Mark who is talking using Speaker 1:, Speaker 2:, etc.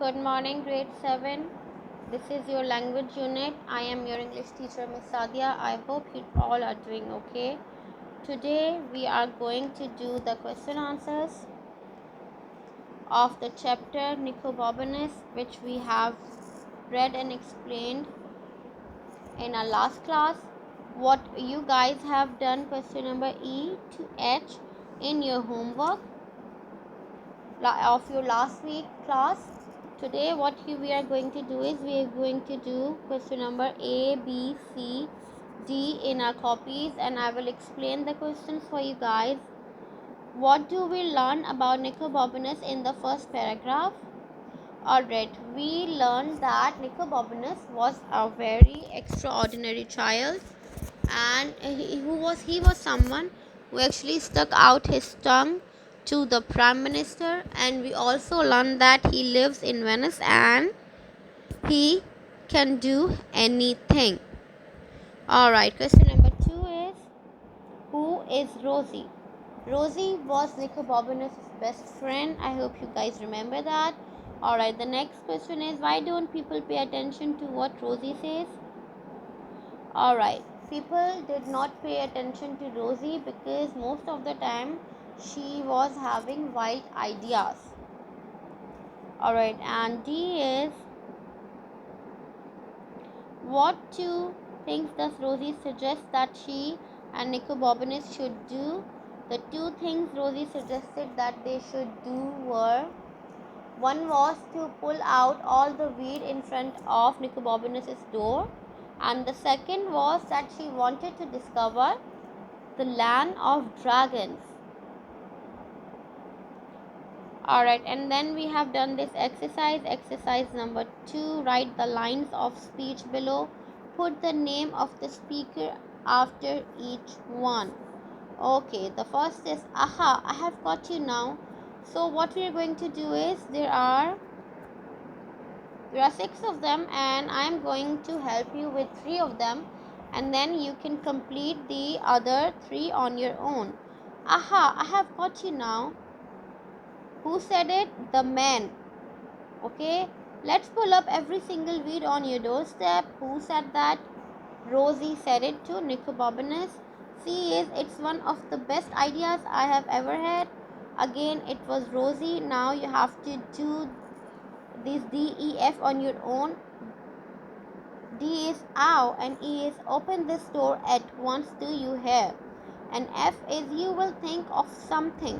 Speaker 1: Good morning, grade 7. This is your language unit. I am your English teacher, Miss Sadia. I hope you all are doing okay. Today we are going to do the question answers of the chapter Nicobobanus, which we have read and explained in our last class. What you guys have done question number E to H in your homework of your last week class. Today what we are going to do is we are going to do question number A, B, C, D in our copies, and I will explain the questions for you guys. What do we learn about Nicobobanus in the first paragraph? Alright, we learned that Nicobobanus was a very extraordinary child, and he was someone who actually stuck out his tongue to the prime minister. And we also learned that he lives in Venice and he can do anything. Alright, question number 2 is, who is Rosie? Rosie was Nicobobanus' best friend. I hope you guys remember that. Alright, the next question is, why don't people pay attention to what Rosie says? Alright, people did not pay attention to Rosie because most of the time she was having wild ideas. Alright, and D is, what two things does Rosie suggest that she and Nicobobanus should do? The two things Rosie suggested that they should do were, one was to pull out all the weed in front of Nicobobanus' door, and the second was that she wanted to discover the land of dragons. Alright, and then we have done this exercise number 2. Write the lines of speech below. Put the name of the speaker after each one. Okay, the first is, aha, I have got you now. So what we are going to do is, there are 6 of them, and I am going to help you with 3 of them, and then you can complete the other 3 on your own. Aha, I have got you now. Who said it? The man. Okay, let's pull up every single weed on your doorstep. Who said that? Rosie said it to Nicobobanus. C is, it's one of the best ideas I have ever had. Again, it was Rosie. Now you have to do this D, E, F on your own. D is ow, and E is, open this door at once. Do you hear? And F is, you will think of something.